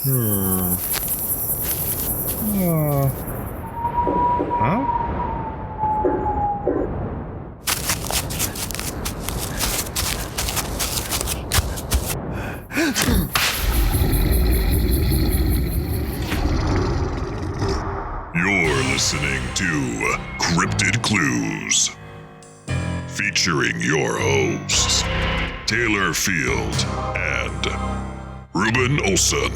Hmm. Uh, huh? You're listening to Cryptid Clues, featuring your hosts, Taylor Field and Reuben Olson.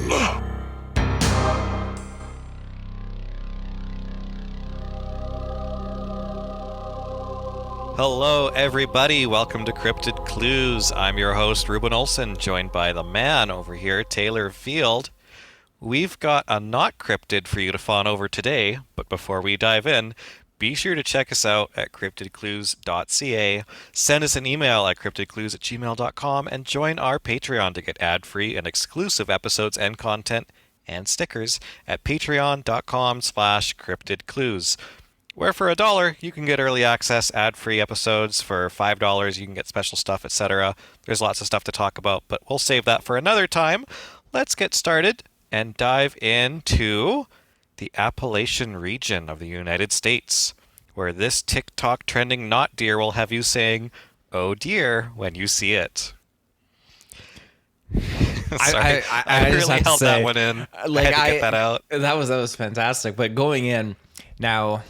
Hello, everybody. Welcome to Cryptid Clues. I'm your host, Reuben Olson, joined by the man over here, Taylor Field. We've got a not cryptid for you to fawn over today, but before we dive in, be sure to check us out at CryptidClues.ca, send us an email at CryptidClues@gmail.com, and join our Patreon to get ad-free and exclusive episodes and content and stickers at patreon.com/CryptidClues, where for $1 you can get early access, ad-free episodes. For $5 you can get special stuff, etc. There's lots of stuff to talk about, but we'll save that for another time. Let's get started and dive into the Appalachian region of the United States, where this TikTok trending NotDeer will have you saying, "Oh dear," when you see it. Sorry, I really held that one in. I had to get that out. That was fantastic. But going in now,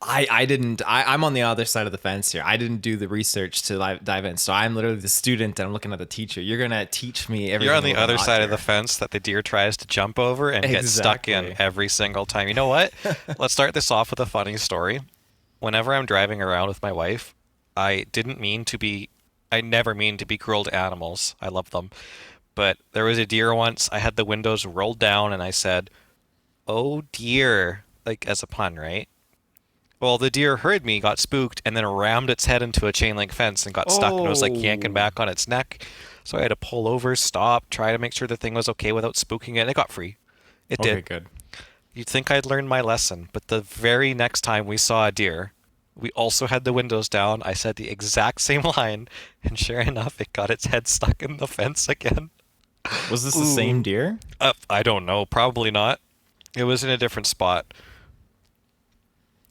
I'm on the other side of the fence here. I didn't do the research to dive in, so I'm literally the student and I'm looking at the teacher. You're gonna teach me everything. You're on the other side of the fence that the deer tries to jump over and get stuck in every single time. You know what? Let's start this off with a funny story. Whenever I'm driving around with my wife, I never mean to be cruel to animals. I love them. But there was a deer once. I had the windows rolled down and I said, "Oh dear," like as a pun, right? Well, the deer heard me, got spooked, and then rammed its head into a chain link fence and got stuck, and it was like yanking back on its neck. So I had to pull over, stop, try to make sure the thing was okay without spooking it, and it got free. It did. Okay, good. You'd think I'd learned my lesson, but the very next time we saw a deer, we also had the windows down. I said the exact same line, and sure enough, it got its head stuck in the fence again. Was this the same deer? I don't know. Probably not. It was in a different spot.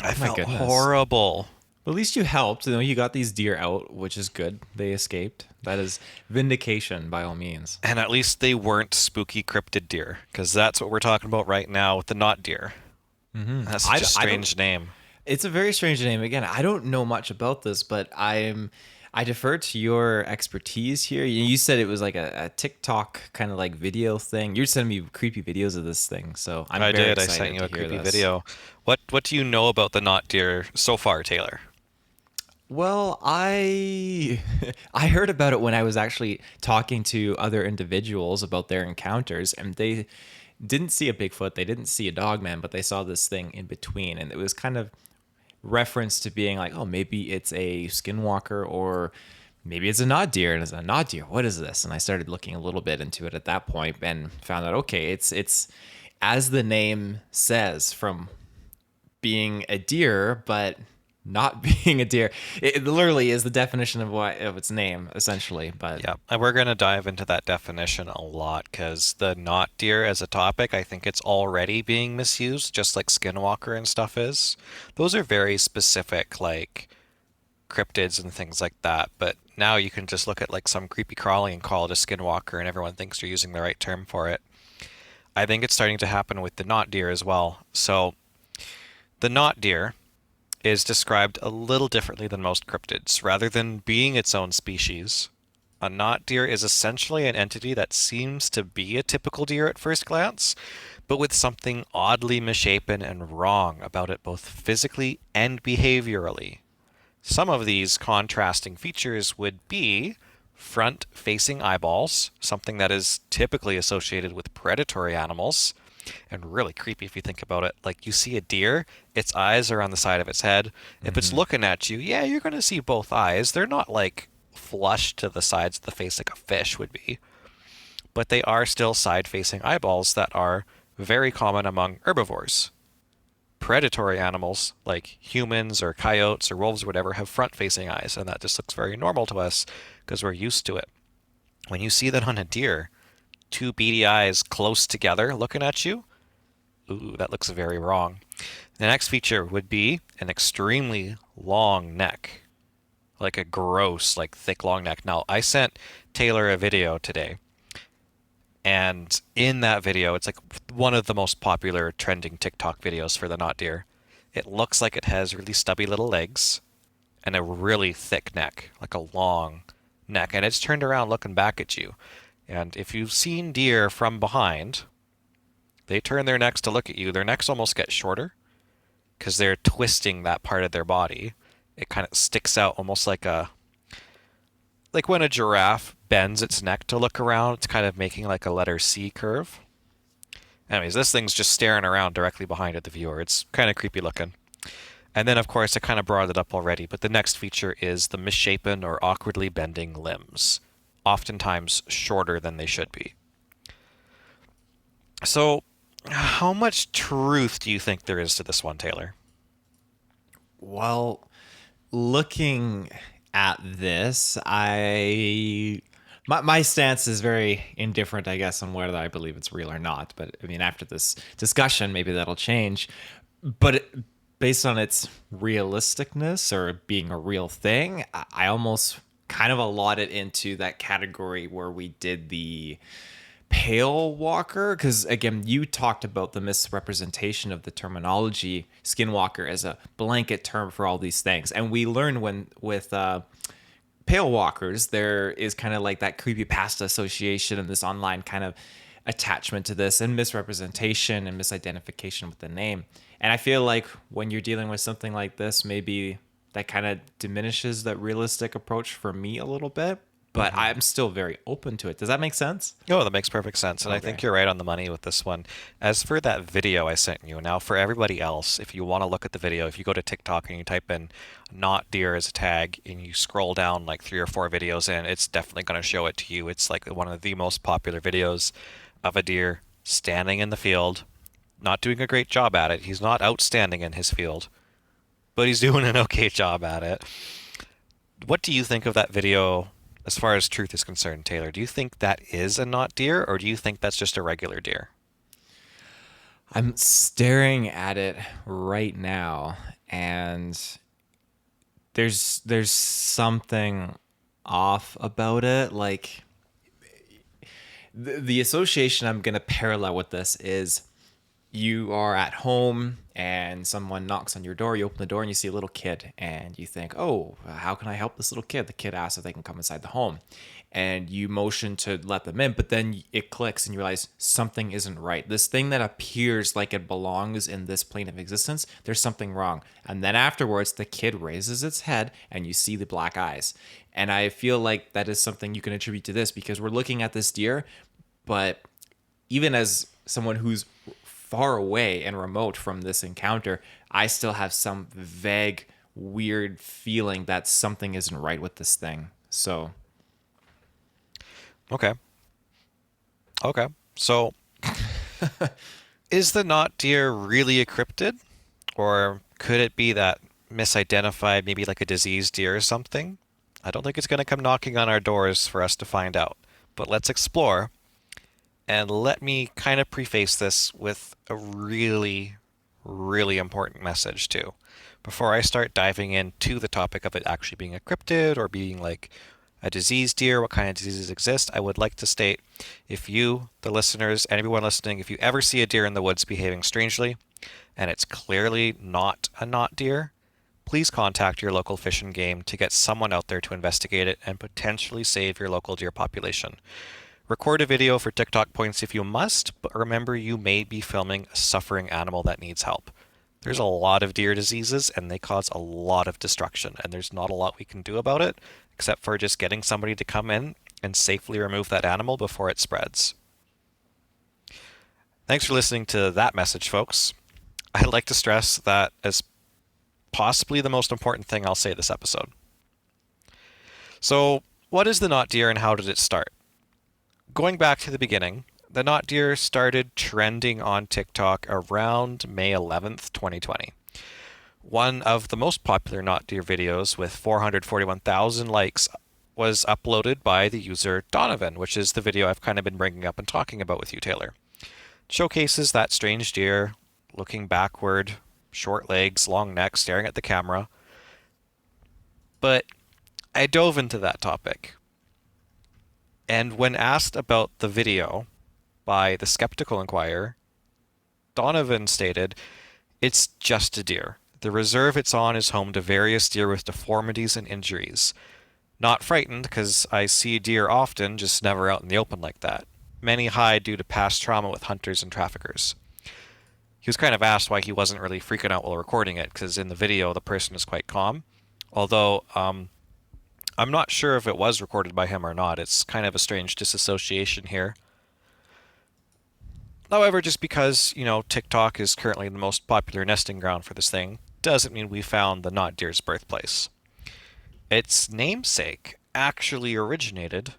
I felt horrible. Well, at least you helped. You got these deer out, which is good. They escaped. That is vindication by all means. And at least they weren't spooky cryptid deer, because that's what we're talking about right now with the NotDeer. Mm-hmm. That's such a strange name. It's a very strange name. Again, I don't know much about this, but I defer to your expertise here. You said it was like a TikTok kind of like video thing. You're sending me creepy videos of this thing, so I'm very excited. I sent you a creepy this. video. What do you know about the NotDeer so far, Taylor? Well, I heard about it when I was actually talking to other individuals about their encounters, and they didn't see a Bigfoot, they didn't see a dogman, but they saw this thing in between, and it was kind of reference to being like, oh, maybe it's a skinwalker or maybe it's a NotDeer, and it's a NotDeer. What is this? And I started looking a little bit into it at that point and found out, okay, it's as the name says, from being a deer, but not being a deer. It literally is the definition of its name, essentially. But yeah, and we're going to dive into that definition a lot, because the NotDeer as a topic, I think it's already being misused, just like skinwalker and stuff is. Those are very specific, like cryptids and things like that. But now you can just look at like some creepy crawling and call it a skinwalker, and everyone thinks they're using the right term for it. I think it's starting to happen with the NotDeer as well. So the NotDeer is described a little differently than most cryptids. Rather than being its own species, a NotDeer is essentially an entity that seems to be a typical deer at first glance, but with something oddly misshapen and wrong about it both physically and behaviorally. Some of these contrasting features would be front-facing eyeballs, something that is typically associated with predatory animals, and really creepy if you think about it. Like, you see a deer, its eyes are on the side of its head. If it's looking at you, yeah, you're going to see both eyes. They're not like flush to the sides of the face like a fish would be, but they are still side-facing eyeballs that are very common among herbivores. Predatory animals like humans or coyotes or wolves or whatever have front-facing eyes, and that just looks very normal to us because we're used to it. When you see that on a deer, two beady eyes close together looking at you. Ooh, that looks very wrong. The next feature would be an extremely long neck, like a gross, like thick, long neck. Now, I sent Taylor a video today, and in that video, it's like one of the most popular trending TikTok videos for the NotDeer. It looks like it has really stubby little legs and a really thick neck, like a long neck, and it's turned around looking back at you. And if you've seen deer from behind, they turn their necks to look at you. Their necks almost get shorter because they're twisting that part of their body. It kind of sticks out almost like when a giraffe bends its neck to look around, it's kind of making like a letter C curve. Anyways, this thing's just staring around directly behind at the viewer. It's kind of creepy looking. And then, of course, I kind of brought it up already, but the next feature is the misshapen or awkwardly bending limbs, oftentimes shorter than they should be. So, how much truth do you think there is to this one, Taylor? Well, looking at this, my stance is very indifferent, I guess, on whether I believe it's real or not. But I mean, after this discussion, maybe that'll change. But based on its realisticness or being a real thing, I almost kind of allot it into that category where we did the pale walker, because again, you talked about the misrepresentation of the terminology skinwalker as a blanket term for all these things, and we learned when with pale walkers there is kind of like that creepypasta association and this online kind of attachment to this and misrepresentation and misidentification with the name. And I feel like when you're dealing with something like this, maybe that kind of diminishes that realistic approach for me a little bit, but I'm still very open to it. Does that make sense? Oh, that makes perfect sense. And I think you're right on the money with this one. As for that video I sent you, now for everybody else, if you want to look at the video, if you go to TikTok and you type in "not deer" as a tag and you scroll down like 3 or 4 videos in, it's definitely going to show it to you. It's like one of the most popular videos of a deer standing in the field, not doing a great job at it. He's not outstanding in his field, but he's doing an okay job at it. What do you think of that video as far as truth is concerned, Taylor? Do you think that is a not deer, or do you think that's just a regular deer? I'm staring at it right now, and there's something off about it. Like the association I'm gonna parallel with this is you are at home and someone knocks on your door, you open the door and you see a little kid and you think, oh, how can I help this little kid? The kid asks if they can come inside the home and you motion to let them in, but then it clicks and you realize something isn't right. This thing that appears like it belongs in this plane of existence, there's something wrong. And then afterwards, the kid raises its head and you see the black eyes. And I feel like that is something you can attribute to this because we're looking at this deer, but even as someone who's far away and remote from this encounter, I still have some vague, weird feeling that something isn't right with this thing. So, Okay. So, is the not deer really a cryptid? Or could it be that misidentified, maybe like a diseased deer or something? I don't think it's going to come knocking on our doors for us to find out. But let's explore. And let me kind of preface this with a really, really important message too. Before I start diving into the topic of it actually being a cryptid or being like a diseased deer, what kind of diseases exist, I would like to state, if you, the listeners, and everyone listening, if you ever see a deer in the woods behaving strangely, and it's clearly not a not deer, please contact your local fish and game to get someone out there to investigate it and potentially save your local deer population. Record a video for TikTok points if you must, but remember you may be filming a suffering animal that needs help. There's a lot of deer diseases and they cause a lot of destruction, and there's not a lot we can do about it except for just getting somebody to come in and safely remove that animal before it spreads. Thanks for listening to that message, folks. I'd like to stress that as possibly the most important thing I'll say this episode. So, what is the not deer and how did it start? Going back to the beginning, the not deer started trending on TikTok around May 11th, 2020. One of the most popular not deer videos with 441,000 likes was uploaded by the user Donovan, which is the video I've kind of been bringing up and talking about with you, Taylor. It showcases that strange deer looking backward, short legs, long neck, staring at the camera. But I dove into that topic. And when asked about the video by the Skeptical Inquirer, Donovan stated, "It's just a deer. The reserve it's on is home to various deer with deformities and injuries. Not frightened, because I see deer often, just never out in the open like that. Many hide due to past trauma with hunters and traffickers." He was kind of asked why he wasn't really freaking out while recording it, because in the video the person is quite calm. Although, I'm not sure if it was recorded by him or not. It's kind of a strange disassociation here. However, just because, TikTok is currently the most popular nesting ground for this thing, doesn't mean we found the NotDeer's birthplace. Its namesake actually originated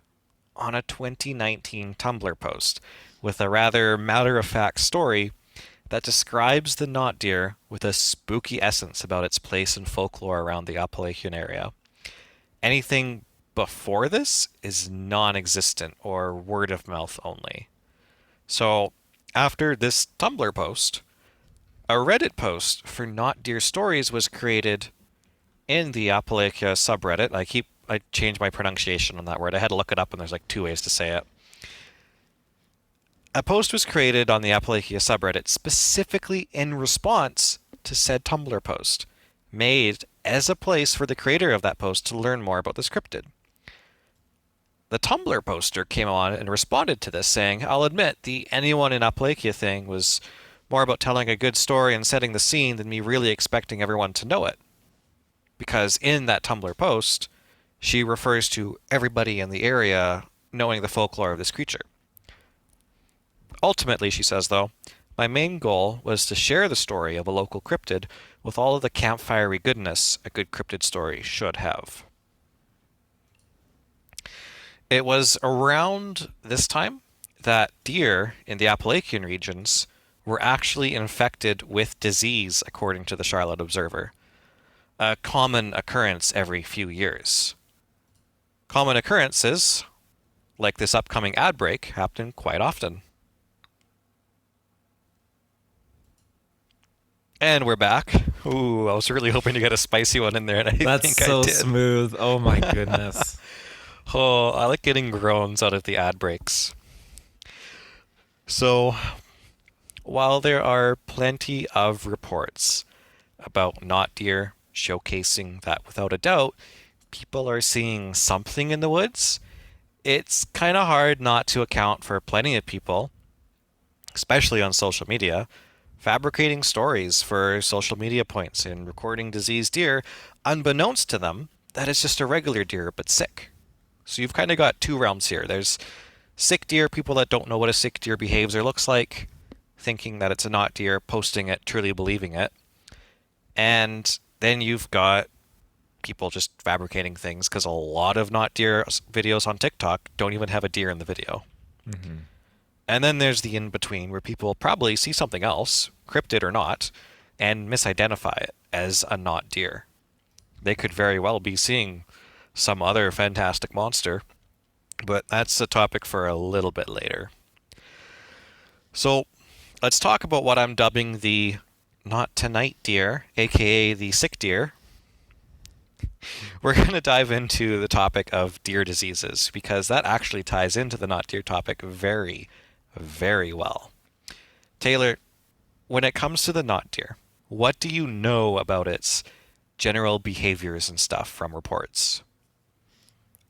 on a 2019 Tumblr post with a rather matter-of-fact story that describes the NotDeer with a spooky essence about its place in folklore around the Appalachian area. Anything before this is non-existent or word of mouth only. So, after this Tumblr post, a Reddit post for NotDeer stories was created in the Appalachia subreddit. I changed my pronunciation on that word. I had to look it up, and there's like 2 ways to say it. A post was created on the Appalachia subreddit specifically in response to said Tumblr post, made as a place for the creator of that post to learn more about this cryptid. The Tumblr poster came on and responded to this, saying, "I'll admit, the anyone in Appalachia thing was more about telling a good story and setting the scene than me really expecting everyone to know it." Because in that Tumblr post, she refers to everybody in the area knowing the folklore of this creature. Ultimately, she says, though, "My main goal was to share the story of a local cryptid with all of the campfirey goodness a good cryptid story should have." It was around this time that deer in the Appalachian regions were actually infected with disease, according to the Charlotte Observer. A common occurrence every few years. Common occurrences, like this upcoming ad break, happen quite often. And we're back. Ooh, I was really hoping to get a spicy one in there, and I That's think so I did. smooth. Oh my goodness. Oh, I like getting groans out of the ad breaks. So, while there are plenty of reports about NotDeer showcasing that without a doubt, people are seeing something in the woods, it's kind of hard not to account for plenty of people, especially on social media, fabricating stories for social media points and recording diseased deer, unbeknownst to them that it's just a regular deer but sick. So you've kind of got 2 realms here. There's sick deer, people that don't know what a sick deer behaves or looks like, thinking that it's a NotDeer, posting it, truly believing it. And then you've got people just fabricating things, because a lot of NotDeer videos on TikTok don't even have a deer in the video. Mm-hmm. And then there's the in-between, where people probably see something else, cryptid or not, and misidentify it as a NotDeer. They could very well be seeing some other fantastic monster, but that's a topic for a little bit later. So let's talk about what I'm dubbing the not tonight deer, aka the sick deer. We're going to dive into the topic of deer diseases, because that actually ties into the NotDeer topic very, very well. Taylor, when it comes to the NotDeer, what do you know about its general behaviors and stuff from reports?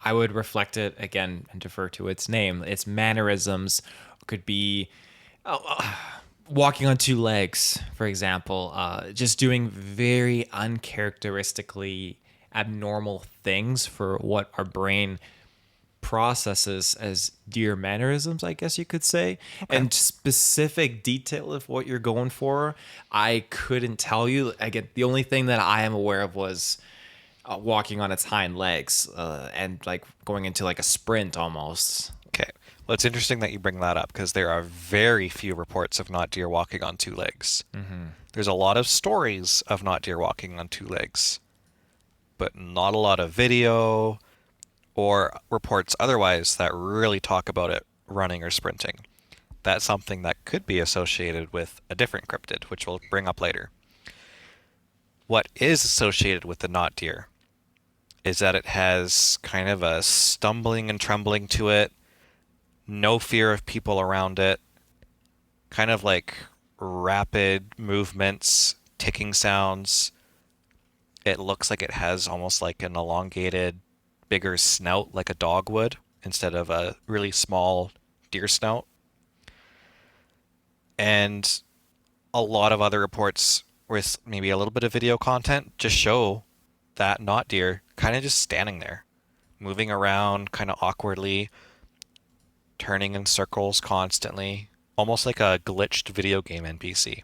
I would reflect it again and defer to its name. Its mannerisms could be walking on 2 legs, for example, just doing very uncharacteristically abnormal things for what our brain processes as deer mannerisms, I guess you could say. Okay. And specific detail of what you're going for, I couldn't tell you. Again, the only thing that I am aware of was walking on its hind legs and like going into like a sprint almost. Okay. Well, it's interesting that you bring that up, because there are very few reports of NotDeer walking on 2 legs. Mm-hmm. There's a lot of stories of NotDeer walking on 2 legs, but not a lot of video or reports otherwise that really talk about it running or sprinting. That's something that could be associated with a different cryptid, which we'll bring up later. What is associated with the NotDeer is that it has kind of a stumbling and trembling to it, no fear of people around it, kind of like rapid movements, ticking sounds. It looks like it has almost like an elongated, bigger snout like a dog would, instead of a really small deer snout. And a lot of other reports with maybe a little bit of video content just show that NotDeer kind of just standing there, moving around kind of awkwardly, turning in circles constantly, almost like a glitched video game NPC.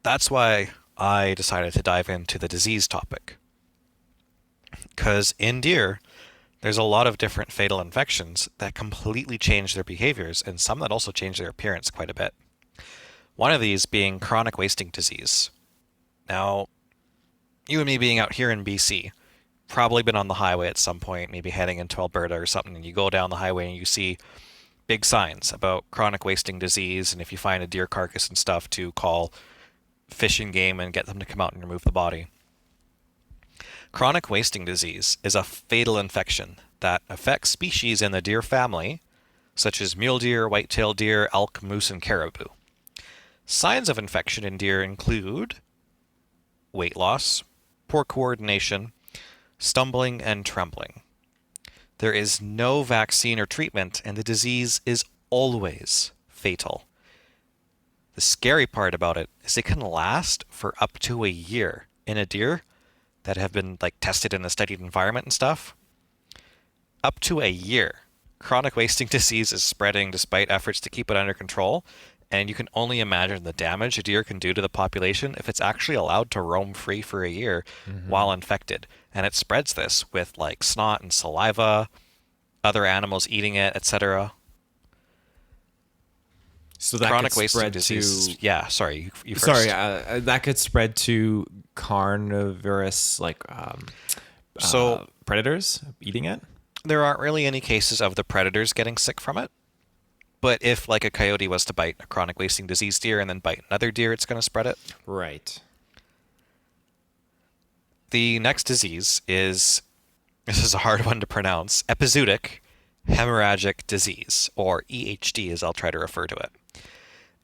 That's why I decided to dive into the disease topic. Because in deer, there's a lot of different fatal infections that completely change their behaviors, and some that also change their appearance quite a bit. One of these being chronic wasting disease. Now, you and me being out here in BC, probably been on the highway at some point, maybe heading into Alberta or something, and you go down the highway and you see big signs about chronic wasting disease, and if you find a deer carcass and stuff, to call Fish and Game and get them to come out and remove the body. Chronic wasting disease is a fatal infection that affects species in the deer family, such as mule deer, white-tailed deer, elk, moose, and caribou. Signs of infection in deer include weight loss, poor coordination, stumbling, and trembling. There is no vaccine or treatment, and the disease is always fatal. The scary part about it is it can last for up to a year in a deer that have been tested in a studied environment and stuff. Up to a year. Chronic wasting disease is spreading despite efforts to keep it under control, and you can only imagine the damage a deer can do to the population if it's actually allowed to roam free for a year while infected. And it spreads this with snot and saliva, other animals eating it, etc. So that Chronic could wasting spread disease. to Yeah, sorry, you first. sorry, that could spread to carnivorous predators eating it. There aren't really any cases of the predators getting sick from it. But if a coyote was to bite a chronic wasting disease deer and then bite another deer, it's going to spread it. Right. The next disease is, this is a hard one to pronounce, epizootic hemorrhagic disease, or EHD as I'll try to refer to it.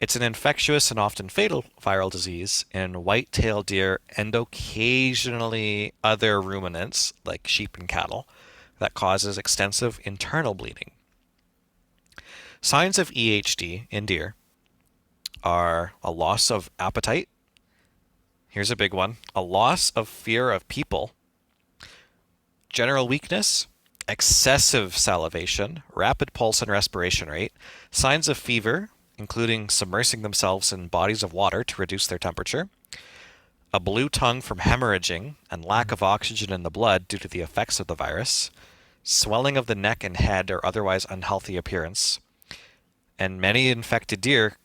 It's an infectious and often fatal viral disease in white-tailed deer and occasionally other ruminants like sheep and cattle that causes extensive internal bleeding. Signs of EHD in deer are a loss of appetite. Here's a big one. A loss of fear of people. General weakness, excessive salivation, rapid pulse and respiration rate, signs of fever, including submersing themselves in bodies of water to reduce their temperature, a blue tongue from hemorrhaging and lack of oxygen in the blood due to the effects of the virus, swelling of the neck and head or otherwise unhealthy appearance, and many infected deer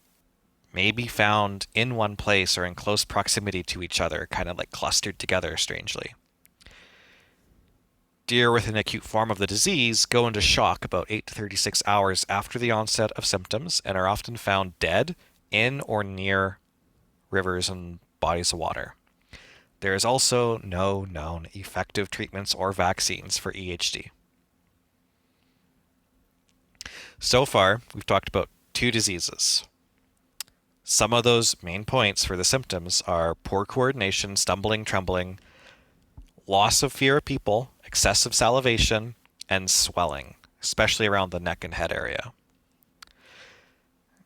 may be found in one place or in close proximity to each other, kind of clustered together strangely. Deer with an acute form of the disease go into shock about 8 to 36 hours after the onset of symptoms and are often found dead in or near rivers and bodies of water. There is also no known effective treatments or vaccines for EHD. So far, we've talked about 2 diseases. Some of those main points for the symptoms are poor coordination, stumbling, trembling, loss of fear of people, excessive salivation, and swelling, especially around the neck and head area.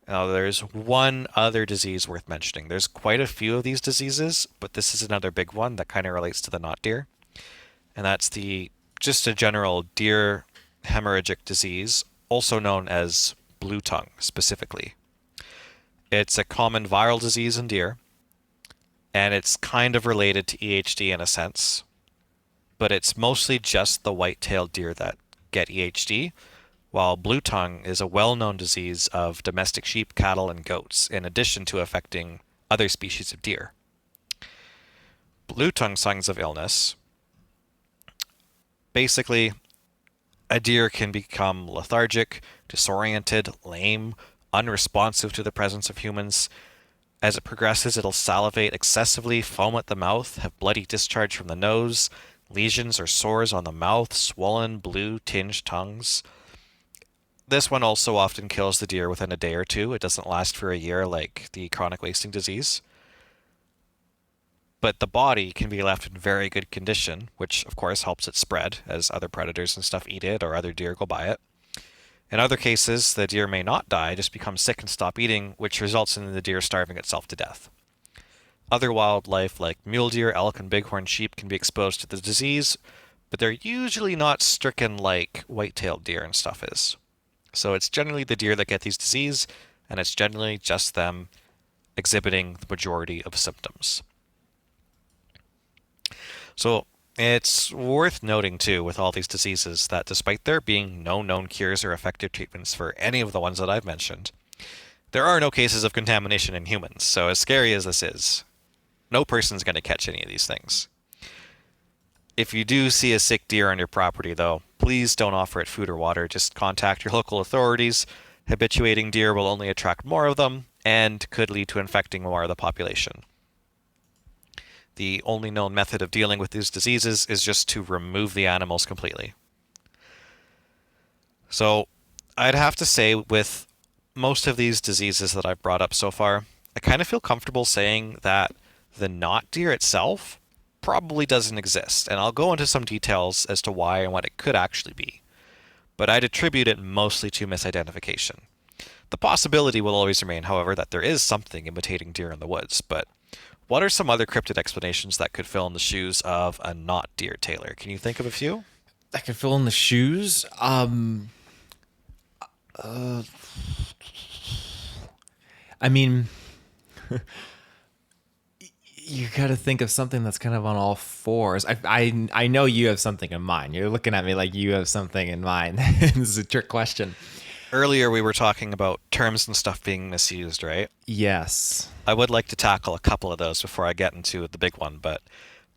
Now, there's one other disease worth mentioning. There's quite a few of these diseases, but this is another big one that kind of relates to the NotDeer, and that's just a general deer hemorrhagic disease, also known as blue tongue specifically. It's a common viral disease in deer, and it's kind of related to EHD in a sense, but it's mostly just the white-tailed deer that get EHD, while blue tongue is a well-known disease of domestic sheep, cattle, and goats, in addition to affecting other species of deer. Blue tongue signs of illness Basically, a deer can become lethargic, disoriented, lame, unresponsive to the presence of humans. As it progresses, it'll salivate excessively, foam at the mouth, have bloody discharge from the nose, lesions or sores on the mouth, swollen, blue, tinged tongues. This one also often kills the deer within a day or two. It doesn't last for a year like the chronic wasting disease. But the body can be left in very good condition, which of course helps it spread as other predators and stuff eat it or other deer go by it. In other cases, the deer may not die, just become sick and stop eating, which results in the deer starving itself to death. Other wildlife like mule deer, elk, and bighorn sheep can be exposed to the disease, but they're usually not stricken like white-tailed deer and stuff is. So it's generally the deer that get these disease, and it's generally just them exhibiting the majority of symptoms. So it's worth noting, too, with all these diseases, that despite there being no known cures or effective treatments for any of the ones that I've mentioned, there are no cases of contamination in humans. So as scary as this is, no person's going to catch any of these things. If you do see a sick deer on your property, though, please don't offer it food or water. Just contact your local authorities. Habituating deer will only attract more of them and could lead to infecting more of the population. The only known method of dealing with these diseases is just to remove the animals completely. So I'd have to say with most of these diseases that I've brought up so far, I kind of feel comfortable saying that the NotDeer itself probably doesn't exist, and I'll go into some details as to why and what it could actually be. But I'd attribute it mostly to misidentification. The possibility will always remain, however, that there is something imitating deer in the woods, but what are some other cryptid explanations that could fill in the shoes of a NotDeer, Taylor? Can you think of a few? That could fill in the shoes. I mean, you got to think of something that's kind of on all fours. I know you have something in mind. You're looking at me like you have something in mind. This is a trick question. Earlier we were talking about terms and stuff being misused, right? Yes. I would like to tackle a couple of those before I get into the big one, but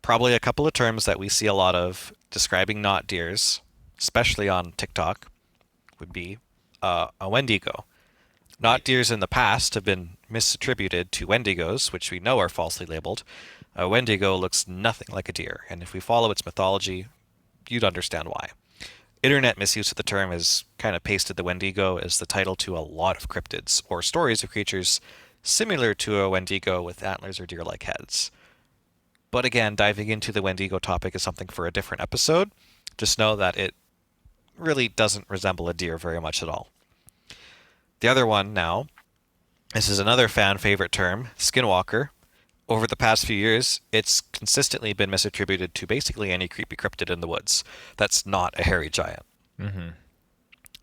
probably a couple of terms that we see a lot of describing not deers, especially on TikTok, would be a Wendigo. Not deers in the past have been misattributed to Wendigos, which we know are falsely labeled. A Wendigo looks nothing like a deer, and if we follow its mythology, you'd understand why. Internet misuse of the term has kind of pasted the Wendigo as the title to a lot of cryptids, or stories of creatures similar to a Wendigo with antlers or deer-like heads. But again, diving into the Wendigo topic is something for a different episode. Just know that it really doesn't resemble a deer very much at all. The other one now, this is another fan favorite term, skinwalker. Over the past few years, it's consistently been misattributed to basically any creepy cryptid in the woods that's not a hairy giant. Mm-hmm.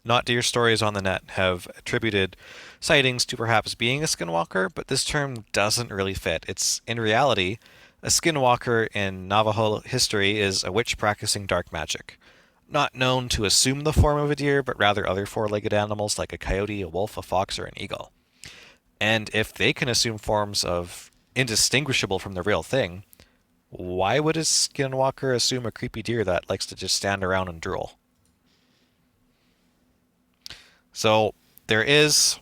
Not deer stories on the net have attributed sightings to perhaps being a skinwalker, but this term doesn't really fit. It's, in reality, a skinwalker in Navajo history is a witch practicing dark magic. Not known to assume the form of a deer, but rather other four-legged animals like a coyote, a wolf, a fox, or an eagle. And if they can assume forms of indistinguishable from the real thing, why would a skinwalker assume a creepy deer that likes to just stand around and drool? So there is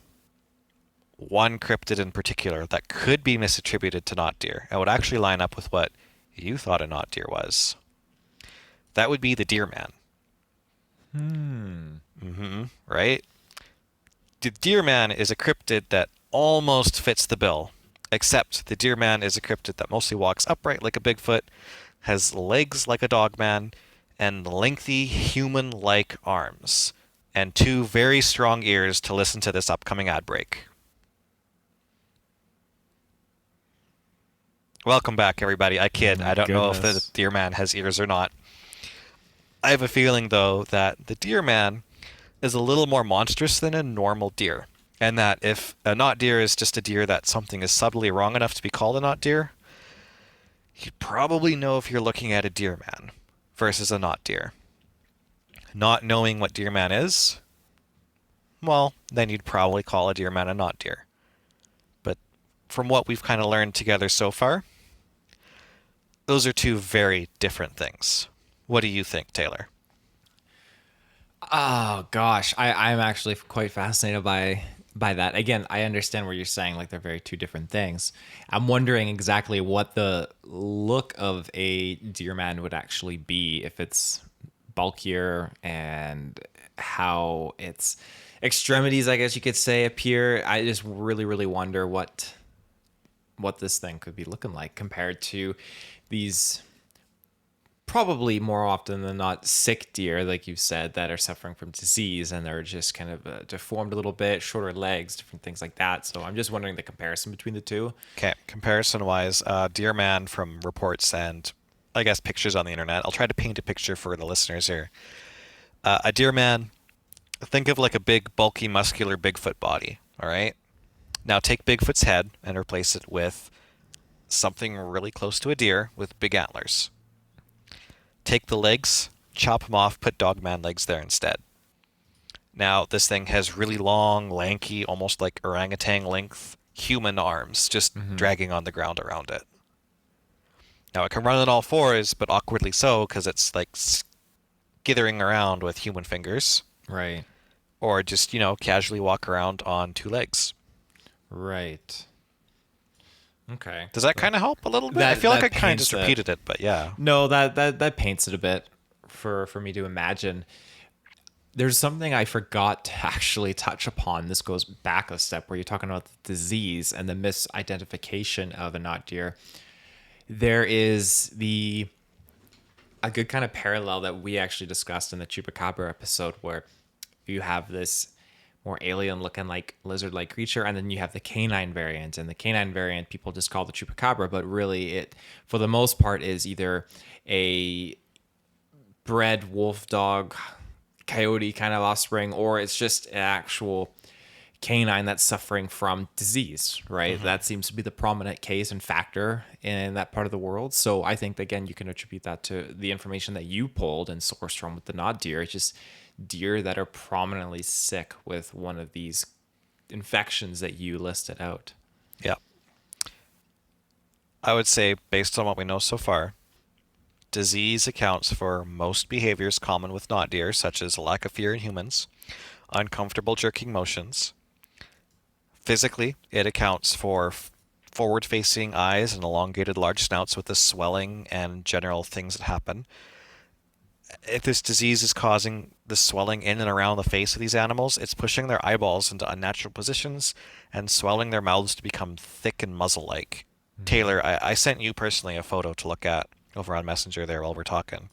one cryptid in particular that could be misattributed to NotDeer and would actually line up with what you thought a NotDeer was. That would be the deer man. Right? The deer man is a cryptid that almost fits the bill, except the deer man is a cryptid that mostly walks upright like a Bigfoot, has legs like a dog man, and lengthy human-like arms, and two very strong ears to listen to this upcoming ad break. Welcome back, everybody. I kid. I don't know if the deer man has ears or not. I have a feeling, though, that the deer man is a little more monstrous than a normal deer, and that if a not deer is just a deer that something is subtly wrong enough to be called a not deer, you'd probably know if you're looking at a deer man versus a not deer. Not knowing what deer man is, well, then you'd probably call a deer man a not deer. But from what we've kind of learned together so far, those are two very different things. What do you think, Taylor? Oh gosh, I'm actually quite fascinated by that. Again, I understand what you're saying, like they're very two different things. I'm wondering exactly what the look of a deer man would actually be if it's bulkier and how its extremities, I guess you could say, appear. I just really wonder what this thing could be looking like compared to these probably more often than not sick deer, like you said, that are suffering from disease and they're just kind of deformed a little bit, shorter legs, different things like that. So I'm just wondering the comparison between the two. Okay, comparison wise, Deer Man from reports and I guess pictures on the internet. I'll try to paint a picture for the listeners here. A deer man, think of like a big, bulky, muscular Bigfoot body. All right. Now take Bigfoot's head and replace it with something really close to a deer with big antlers. Take the legs, chop them off, put Dogman legs there instead. Now this thing has really long, lanky, almost like orangutan length human arms just dragging on the ground around it. Now it can run on all fours, but awkwardly so because it's like skithering around with human fingers, Right. or just, casually walk around on two legs. Right. Okay. Does that kind of help a little bit? I That feel like that I kind of paints just it. repeated it, but yeah. No, that paints it a bit for me to imagine. There's something I forgot to actually touch upon. This goes back a step where you're talking about the disease and the misidentification of a not deer. There is a good kind of parallel that we actually discussed in the chupacabra episode where you have this more alien looking like lizard like creature and then you have the canine variant, and the canine variant people just call the chupacabra, but really it for the most part is either a bred wolf dog coyote kind of offspring, or it's just an actual canine that's suffering from disease, right? That seems to be the prominent case and factor in that part of the world. So I think, again, you can attribute that to the information that you pulled and sourced from with the NotDeer. It's just deer that are prominently sick with one of these infections that you listed out. Yeah. I would say, based on what we know so far, disease accounts for most behaviors common with not deer, such as a lack of fear in humans, uncomfortable jerking motions. Physically, it accounts for forward-facing eyes and elongated large snouts with the swelling and general things that happen. If this disease is causing the swelling in and around the face of these animals, it's pushing their eyeballs into unnatural positions and swelling their mouths to become thick and muzzle-like. Taylor, I sent you personally a photo to look at over on Messenger there while we're talking.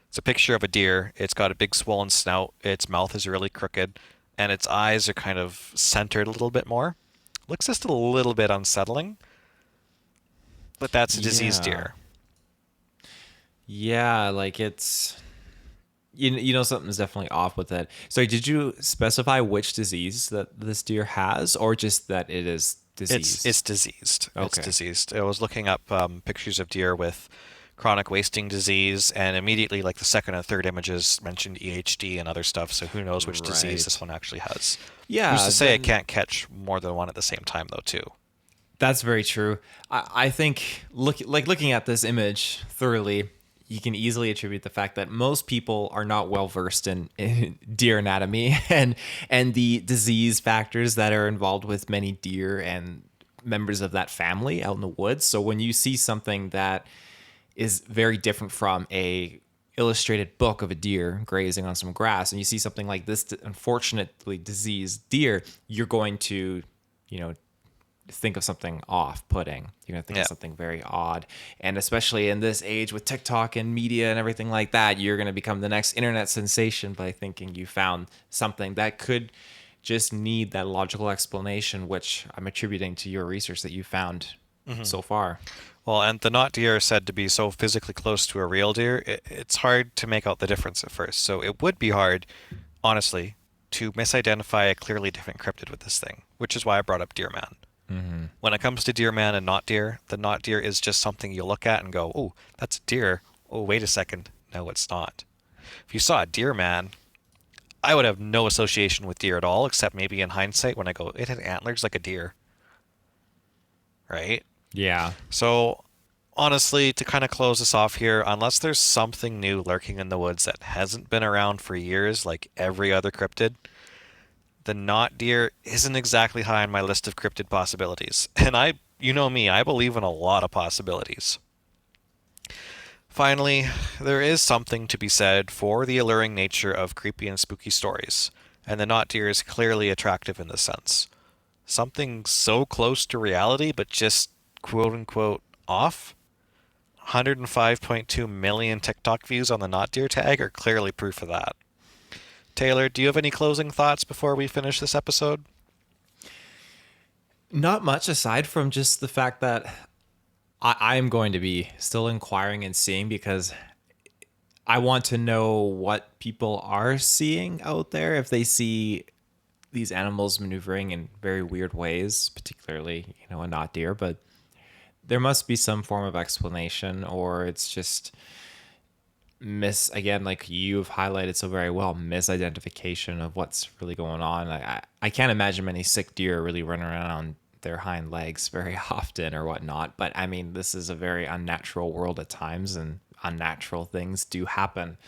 It's a picture of a deer. It's got a big swollen snout. Its mouth is really crooked, and its eyes are kind of centered a little bit more. Looks just a little bit unsettling, but that's a diseased Yeah. deer. Yeah, like it's you know something's definitely off with it. So did you specify which disease that this deer has, or just that it is diseased? It's diseased. It's Okay. diseased. I was looking up pictures of deer with chronic wasting disease, and immediately, like the second and third images mentioned EHD and other stuff. So who knows which disease this Right. one actually has? Who's Yeah, to say it then can't catch more than one at the same time, though, too? that's very true. I think looking at this image thoroughly, you can easily attribute the fact that most people are not well versed in deer anatomy and the disease factors that are involved with many deer and members of that family out in the woods. So when you see something that is very different from a illustrated book of a deer grazing on some grass, and you see something like this unfortunately diseased deer, you're going to, you know, think of something off-putting. You're gonna think Yeah. of something very odd, and especially in this age with TikTok and media and everything like that, you're gonna become the next internet sensation by thinking you found something that could just need that logical explanation, which I'm attributing to your research that you found so far. Well, and the not deer are said to be so physically close to a real deer, it's hard to make out the difference at first. So it would be hard, honestly, to misidentify a clearly different cryptid with this thing, which is why I brought up Deer Man. When it comes to deer man and not deer, the not deer is just something you look at and go, oh, that's a deer. Oh, wait a second. No, it's not. If you saw a deer man, I would have no association with deer at all, except maybe in hindsight when I go, it had antlers like a deer. Right? Yeah. So Honestly, to kind of close this off here, unless there's something new lurking in the woods that hasn't been around for years, like every other cryptid, the NotDeer isn't exactly high on my list of cryptid possibilities. And you know me, I believe in a lot of possibilities. Finally, there is something to be said for the alluring nature of creepy and spooky stories, and the NotDeer is clearly attractive in this sense. Something so close to reality, but just quote unquote off? 105.2 million TikTok views on the NotDeer tag are clearly proof of that. Taylor, do you have any closing thoughts before we finish this episode? Not much aside from just the fact that I am going to be still inquiring and seeing because I want to know what people are seeing out there. If they see these animals maneuvering in very weird ways, particularly, a not deer, but there must be some form of explanation, or it's just again, like you've highlighted so very well, misidentification of what's really going on. I can't imagine many sick deer really running around on their hind legs very often or whatnot. But I mean, this is a very unnatural world at times, and unnatural things do happen.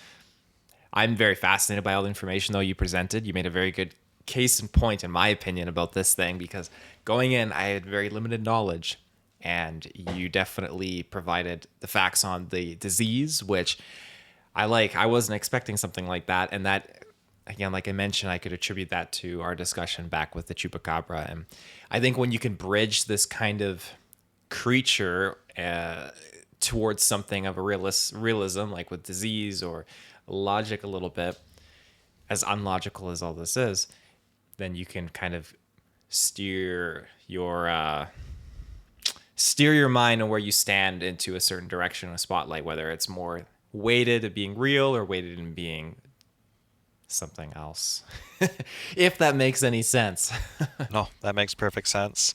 I'm very fascinated by all the information, though, you presented. You made a very good case in point, in my opinion, about this thing, because going in, I had very limited knowledge, and you definitely provided the facts on the disease, which I like. I wasn't expecting something like that, and that, again, like I mentioned, I could attribute that to our discussion back with the chupacabra. And I think when you can bridge this kind of creature towards something of a realism, like with disease or logic a little bit, as unlogical as all this is, then you can kind of steer your mind and where you stand into a certain direction, a spotlight, whether it's more weighted at being real or weighted in being something else. If that makes any sense. No, that makes perfect sense.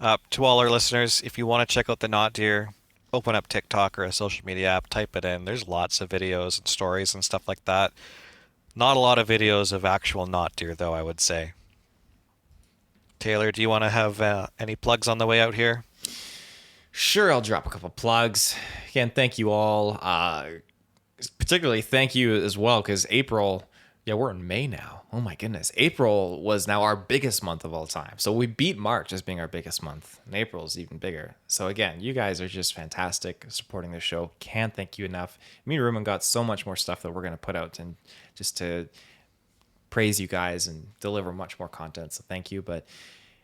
To all our listeners, if you want to check out the NotDeer, open up TikTok or a social media app, type it in. There's lots of videos and stories and stuff like that. Not a lot of videos of actual NotDeer, though, I would say. Taylor, do you want to have any plugs on the way out here? Sure, I'll drop a couple plugs. Again, thank you all. Particularly thank you as well, because April, we're in May now. Oh my goodness. April was now our biggest month of all time. So we beat March as being our biggest month, and April is even bigger. So again, you guys are just fantastic supporting the show. Can't thank you enough. Me and Reuben got so much more stuff that we're going to put out, and just to praise you guys and deliver much more content. So thank you. But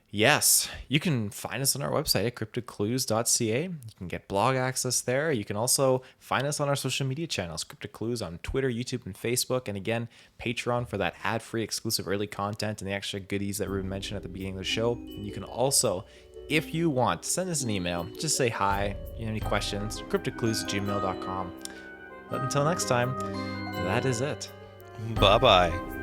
yes, you can find us on our website at CryptidClues.ca. You can get blog access there. You can also find us on our social media channels, CryptidClues on Twitter, YouTube, and Facebook. And again, Patreon for that ad-free exclusive early content and the extra goodies that Reuben mentioned at the beginning of the show. And you can also, if you want, send us an email. Just say hi. Any questions, cryptidclues@gmail.com. But until next time, that is it. Bye-bye.